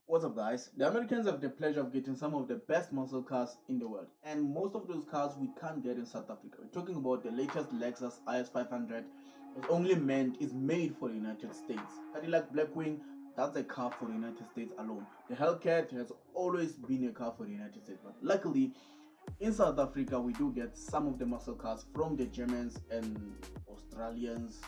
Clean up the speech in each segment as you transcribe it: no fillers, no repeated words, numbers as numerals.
What's up, guys? The Americans have the pleasure of getting some of the best muscle cars in the world, and most of those cars we can't get in South Africa. We're talking about the latest Lexus IS 500. It's only meant is made for the United States. Cadillac Blackwing, that's a car for the United States alone. The Hellcat has always been a car for the United States, but luckily in South Africa we do get some of the muscle cars from the Germans and Australians.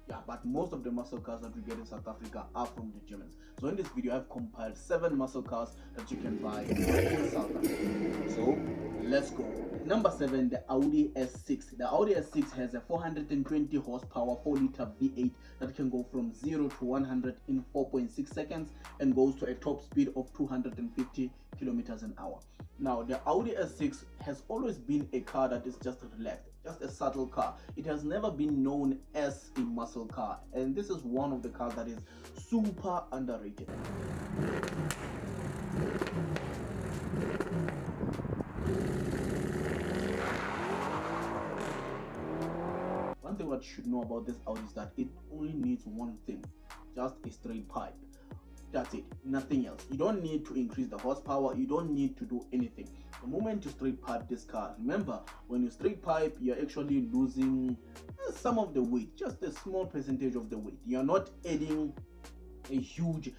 Yeah, but most of the muscle cars that we get in South Africa are from the Germans. So in this video, I've compiled 7 muscle cars that you can buy in South Africa. So let's go. Number 7, the Audi S6. The Audi S6 has a 420 horsepower 4-liter V8 that can go from 0 to 100 in 4.6 seconds and goes to a top speed of 250 kilometers an hour. Now, the Audi S6 has always been a car that is just relaxed, just a subtle car. It has never been known as a muscle car, and this is one of the cars that is super underrated. One thing that you should know about this Audi is that it only needs one thing, just a straight pipe. That's it, nothing else. You don't need to increase the horsepower, you don't need to do anything. The moment you straight pipe this car, remember, when you straight pipe, you're actually losing some of the weight, just a small percentage of the weight. You're not adding a huge,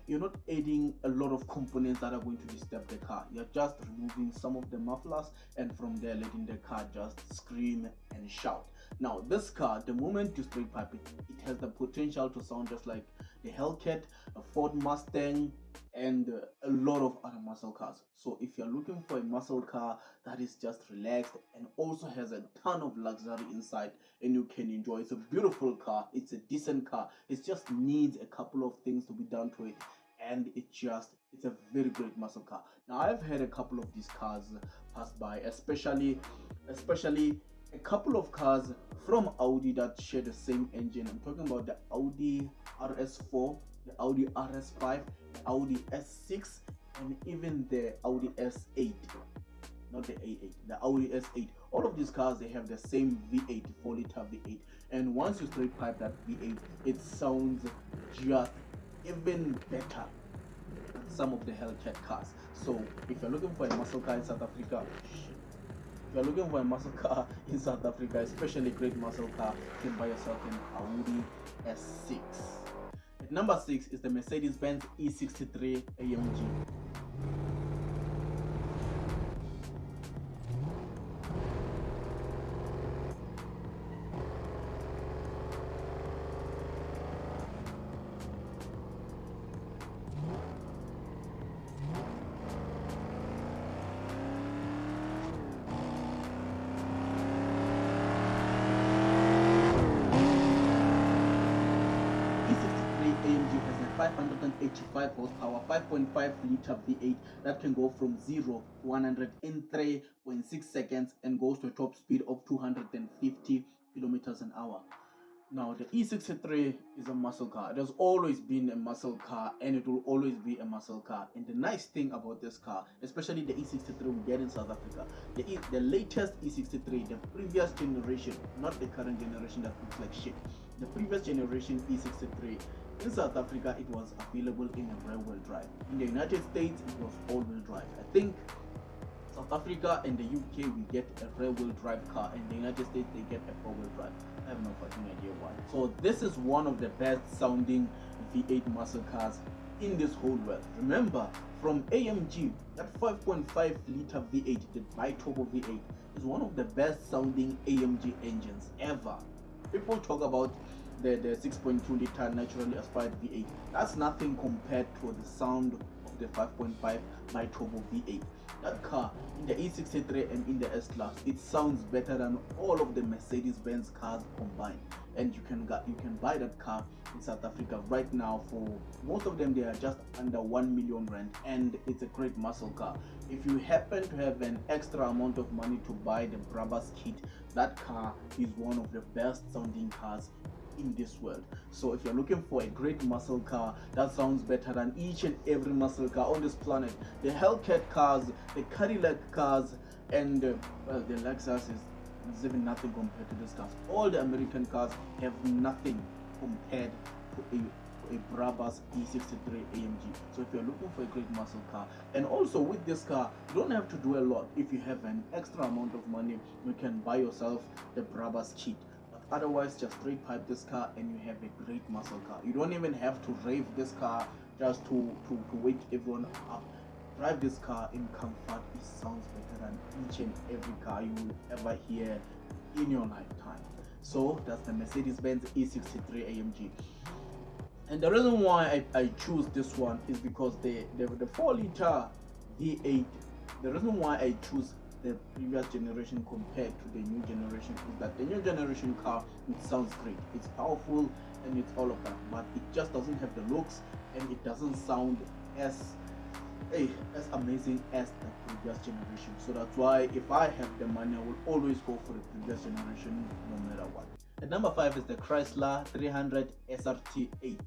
you're not adding a lot of components that are going to disturb the car. You're just removing some of the mufflers, and from there letting the car just scream and shout. Now this car, the moment you straight pipe it, it has the potential to sound just like the Hellcat, a Ford Mustang, and a lot of other muscle cars. So if you're looking for a muscle car that is just relaxed and also has a ton of luxury inside and you can enjoy, it's a beautiful car, it's a decent car, it just needs a couple of things to be done to it, and it's a very great muscle car. Now I've had a couple of these cars pass by, especially a couple of cars from Audi that share the same engine. I'm talking about the Audi RS4, the Audi RS5, the Audi S6, and even the Audi S8. Not the A8, the Audi S8. All of these cars, they have the same V8, 4-liter V8. And once you straight pipe that V8, it sounds just even better than some of the Hellcat cars. So if you're looking for a muscle car in South Africa, if you're looking for a muscle car in South Africa, especially a great muscle car, you can buy yourself an Audi S6. At number 6 is the Mercedes-Benz E63 AMG. AMG has a 585 horsepower 5.5-liter V8 that can go from 0 to 100 in 3.6 seconds and goes to a top speed of 250 kilometers an hour. Now the E63 is a muscle car. It has always been a muscle car and it will always be a muscle car. And the nice thing about this car, especially the E63 we get in South Africa, the latest E63, the previous generation, not the current generation that looks like shit, the previous generation E63, in South Africa it was available in a rear-wheel drive. In the United States it was all-wheel drive. I think South Africa and the UK we get a rear-wheel drive car, and the United States they get a four-wheel drive. I have no fucking idea why. So this is one of the best sounding V8 muscle cars in this whole world. Remember, from AMG, that 5.5-liter V8, the bi-turbo V8, is one of the best sounding AMG engines ever. People talk about the 6.2-liter naturally aspired V8. That's nothing compared to the sound of the 5.5 bi-turbo V8. That car in the E63 and in the S-Class, it sounds better than all of the Mercedes-Benz cars combined. And you can buy that car in South Africa right now. For most of them, they are just under 1 million rand, and it's a great muscle car. If you happen to have an extra amount of money to buy the Brabus kit, that car is one of the best sounding cars in this world. So if you're looking for a great muscle car that sounds better than each and every muscle car on this planet, the Hellcat cars, the Cadillac cars, and the Lexus is even nothing compared to this cars. All the American cars have nothing compared to for a Brabus E63 AMG. So if you're looking for a great muscle car, and also with this car, you don't have to do a lot. If you have an extra amount of money, you can buy yourself the Brabus kit. But otherwise, just straight pipe this car and you have a great muscle car. You don't even have to rave this car just to wake everyone up. Drive this car in comfort. It sounds better than each and every car you will ever hear in your lifetime. So that's the Mercedes-Benz E63 AMG. And the reason why I choose this one is because the 4-liter V8, the reason why I choose the previous generation compared to the new generation is that the new generation car, it sounds great, it's powerful and it's all of that, but it just doesn't have the looks and it doesn't sound as amazing as the previous generation. So that's why if I have the money, I will always go for the previous generation no matter what. At number 5 is the Chrysler 300 SRT8.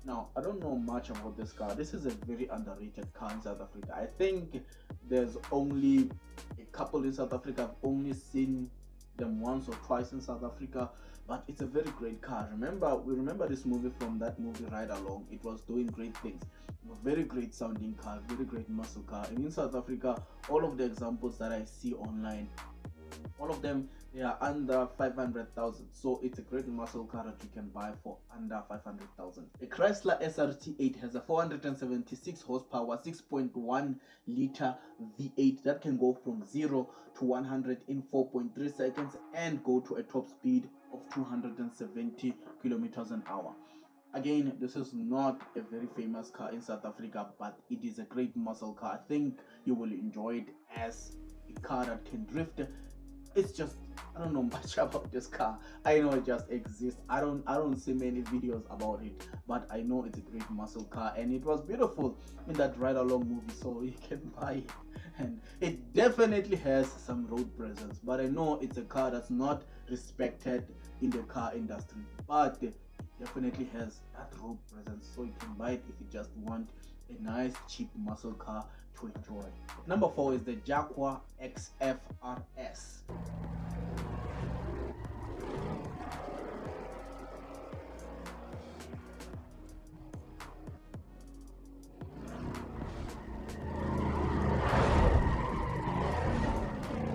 Now, I don't know much about this car. This is a very underrated car in South Africa. I think there's only a couple in South Africa. I've only seen them once or twice in South Africa, but it's a very great car. We remember this movie from that movie Ride Along. It was doing great things. A very great sounding car, very great muscle car. And in South Africa, all of the examples that I see online, all of them, they are under 500,000. So it's a great muscle car that you can buy for under 500,000. The Chrysler SRT8 has a 476 horsepower 6.1 liter V8 that can go from 0 to 100 in 4.3 seconds and go to a top speed of 270 kilometers an hour. Again, this is not a very famous car in South Africa, but it is a great muscle car. I think you will enjoy it as a car that can drift. It's just, I don't know much about this car. I know it just exists. I don't see many videos about it, but I know it's a great muscle car and it was beautiful in that Ride Along movie, so you can buy it. And it definitely has some road presence, but I know it's a car that's not respected in the car industry, but it definitely has that road presence, so you can buy it if you just want a nice cheap muscle car to enjoy. Number 4 is the Jaguar XF RS.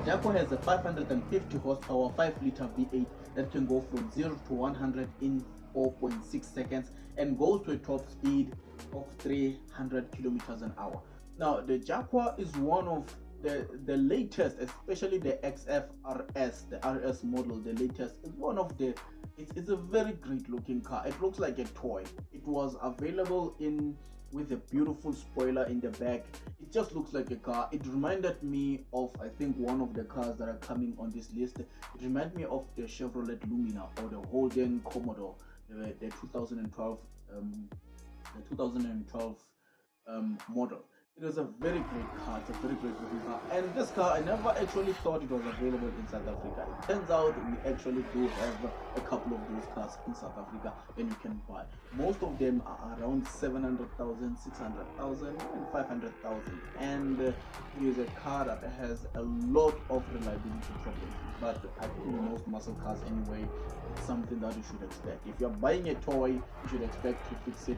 Jaguar has a 550 horsepower 5-liter V8 that can go from 0 to 100 in 4.6 seconds and goes to a top speed of 300 kilometers an hour. Now, the Jaguar is one of the latest, especially the XF RS, the RS model, the latest, is one of the, it's a very great looking car. It looks like a toy. It was available with a beautiful spoiler in the back. It just looks like a car. It reminded me of, I think, one of the cars that are coming on this list. It reminded me of the Chevrolet Lumina or the Holden Commodore, the 2012 model. It was a very great car. It's a very great looking car. And this car, I never actually thought it was available in South Africa. It turns out we actually do have a couple of those cars in South Africa and you can buy. Most of them are around 700,000, 600,000, and 500,000. And it is a car that has a lot of reliability problems. But I think most muscle cars anyway, it's something that you should expect. If you're buying a toy, you should expect to fix it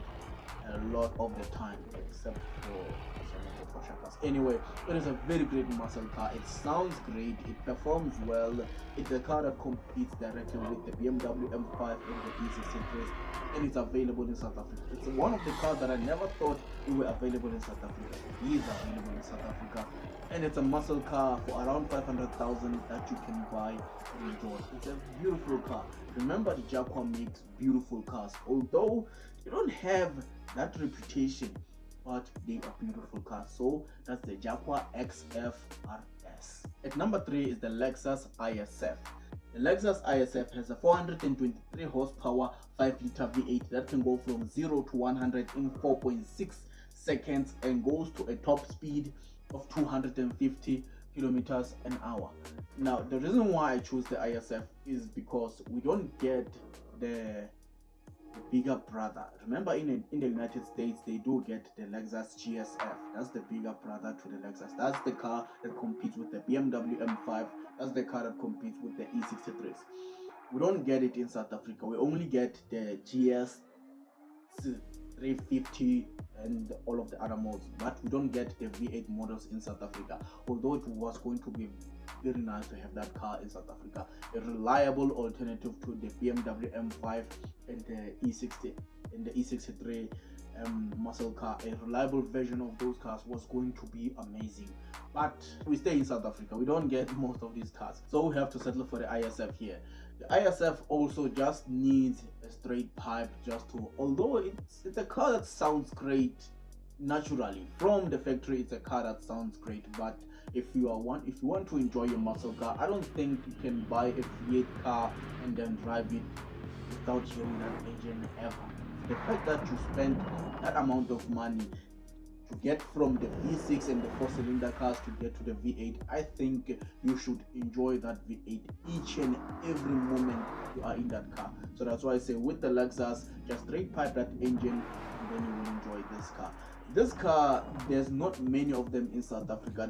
a lot of the time, except for shakas. Anyway, it is a very great muscle car. It sounds great, it performs well. It's a car that competes directly with the BMW M5 and the E63, and it's available in South Africa. It's one of the cars that I never thought were available in South Africa. It is available in South Africa, and it's a muscle car for around 500,000 that you can buy and enjoy. It's a beautiful car. Remember, the Jaguar makes beautiful cars, although they don't have that reputation, but they are beautiful cars. So that's the Jaguar XF RS. At number 3 is the Lexus ISF. The Lexus ISF has a 423 horsepower 5-liter V8 that can go from 0 to 100 in 4.6 seconds and goes to a top speed of 250 kilometers an hour. Now, the reason why I choose the ISF is because we don't get the bigger brother. Remember, in the United States, they do get the Lexus GSF. That's the bigger brother to the Lexus. That's the car that competes with the BMW M5. That's the car that competes with the E63s. We don't get it in South Africa. We only get the GS 350 and all of the other models, but we don't get the V8 models in South Africa, although it was going to be very nice to have that car in South Africa. A reliable alternative to the BMW M5 and the E60 and the E63 muscle car. A reliable version of those cars was going to be amazing, but we stay in South Africa, we don't get most of these cars, so we have to settle for the ISF here. The ISF also just needs a straight pipe, just to, although it's a car that sounds great naturally from the factory, it's a car that sounds great, but if you want to enjoy your muscle car, I don't think you can buy a V8 car and then drive it without hearing that engine ever. The fact that you spend that amount of money to get from the V6 and the 4-cylinder cars to get to the V8, I think you should enjoy that V8 each and every moment you are in that car. So that's why I say with the Lexus, just straight pipe that engine and then you will enjoy this car. This car, there's not many of them in South Africa.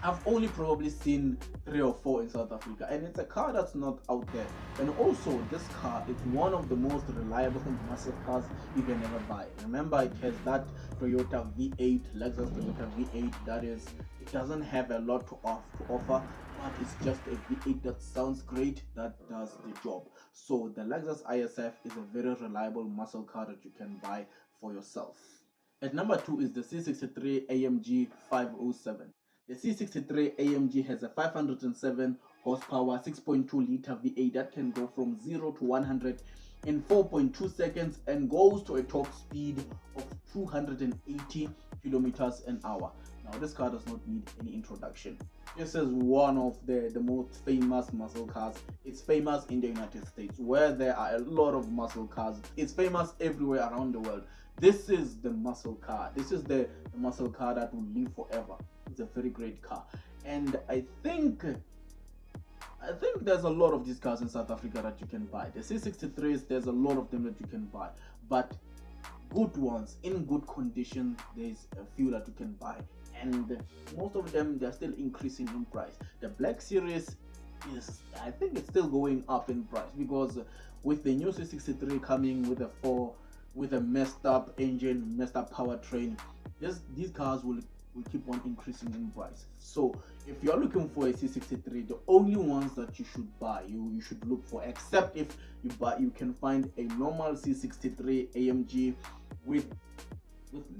I've only probably seen 3 or 4 in South Africa, and it's a car that's not out there. And also, this car is one of the most reliable muscle cars you can ever buy. Remember, it has that Toyota V8, Lexus Toyota V8, that is, it doesn't have a lot to offer, but it's just a V8 that sounds great, that does the job. So the Lexus ISF is a very reliable muscle car that you can buy for yourself. At number 2 is the C63 AMG 507. The C63 AMG has a 507 horsepower 6.2 liter V8 that can go from 0 to 100 in 4.2 seconds and goes to a top speed of 280 kilometers an hour. Now, this car does not need any introduction. This is one of the most famous muscle cars. It's famous in the United States, where there are a lot of muscle cars. It's famous everywhere around the world. This is the muscle car. This is the muscle car that will live forever. It's a very great car, and I think there's a lot of these cars in South Africa that you can buy. The C63s, there's a lot of them that you can buy, but good ones in good condition, there's a few that you can buy, and most of them, they're still increasing in price. The Black Series is, I think it's still going up in price, because with the new C63 coming with a messed up engine, messed up powertrain, these cars will keep on increasing in price. So if you're looking for a C63, the only ones that you should buy, you should look for, except if you can find a normal C63 AMG with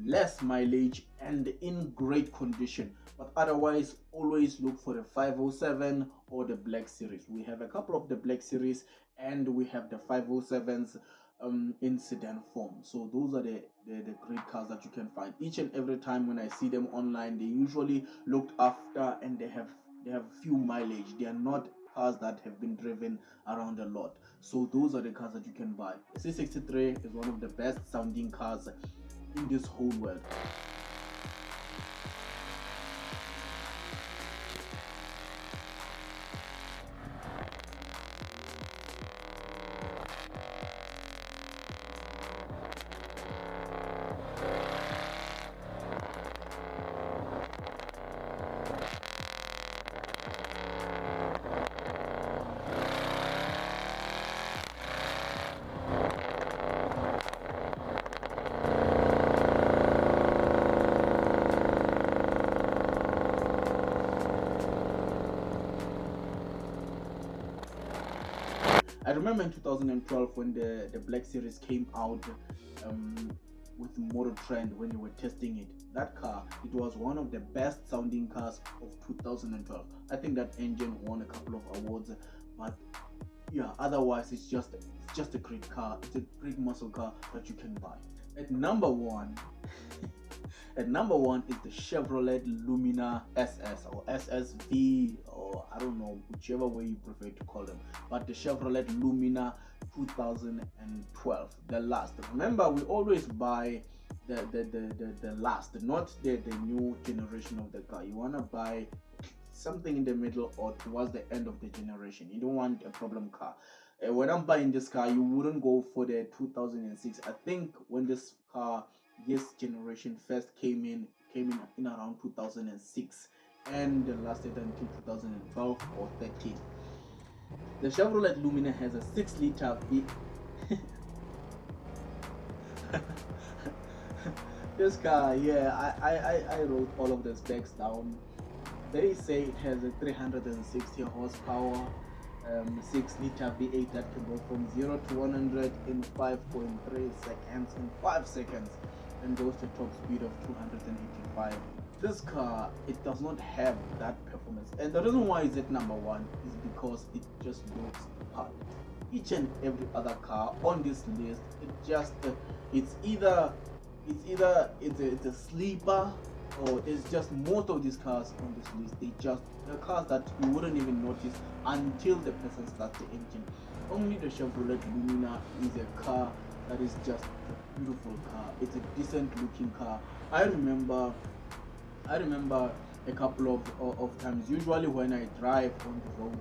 less mileage and in great condition, but otherwise always look for the 507 or the Black Series. We have a couple of the Black Series, and we have the 507s in sedan form. So those are the great cars that you can find. Each and every time when I see them online, they usually looked after, and they have few mileage. They are not cars that have been driven around a lot. So those are the cars that you can buy. The C63 is one of the best sounding cars in this whole world. I remember in 2012 when the Black Series came out with Motor Trend, when they were testing it. That car, it was one of the best sounding cars of 2012. I think that engine won a couple of awards, but yeah, otherwise it's just a great car. It's a great muscle car that you can buy. At number 1 At number 1 is the Chevrolet Lumina SS or SSV, or I don't know, whichever way you prefer to call them. But the Chevrolet Lumina 2012, the last. Remember, we always buy the last, not the new generation of the car. You want to buy something in the middle or towards the end of the generation. You don't want a problem car. When I'm buying this car, you wouldn't go for the 2006. I think when this generation first came in around 2006 and lasted until 2012 or 13. The Chevrolet Lumina has a 6-liter This car, yeah, I wrote all of the specs down. They say it has a 360 horsepower, 6-liter V8 that can go from 0 to 100 in 5.3 seconds, in 5 seconds, and goes to top speed of 285. This car, it does not have that performance, and the reason why it's at number one is because it just looks perfect. Each and every other car on this list, it's either it's a sleeper, or it's just most of these cars on this list, they're cars that you wouldn't even notice until the person starts the engine. Only the Chevrolet Lumina is a car that is just a beautiful car. It's a decent looking car. I remember a couple of times, usually when I drive on the road,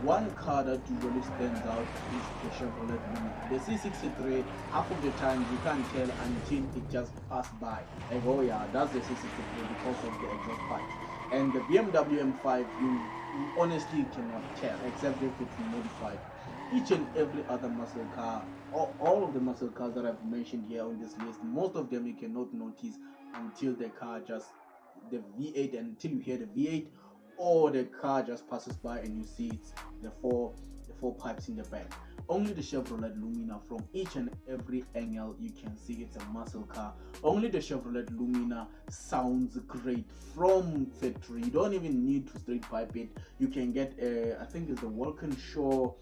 one car that usually stands out is the Chevrolet Lumina. The C63, half of the times you can't tell until it just passed by. Like, oh yeah, that's the C63 because of the exhaust pipes. And the BMW M5, you honestly cannot tell, except if it's modified. Each and every other muscle car, all of the muscle cars that I've mentioned here on this list, most of them you cannot notice until the V8, and until you hear the V8, or the car just passes by and you see it's the four pipes in the back. Only the Chevrolet Lumina, from each and every angle you can see it's a muscle car. Only the Chevrolet Lumina sounds great from factory. You don't even need to straight pipe it. You can get I think it's the Walkinshaw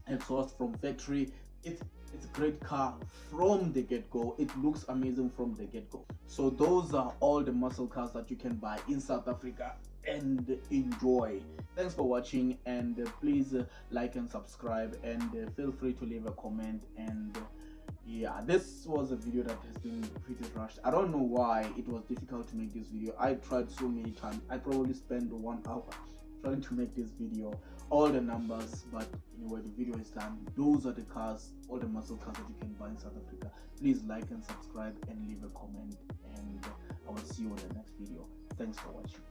exhaust from factory. It's a great car from the get-go. It looks amazing from the get-go. So those are all the muscle cars that you can buy in South Africa and enjoy. Thanks for watching, and please like and subscribe, and feel free to leave a comment. And yeah, this was a video that has been pretty rushed. I don't know why it was difficult to make this video. I tried so many times. I probably spent 1 hour trying to make this video, all the numbers, but anyway, the video is done. Those are the cars, all the muscle cars that you can buy in South Africa. Please like and subscribe and leave a comment, and I will see you on the next video. Thanks for watching.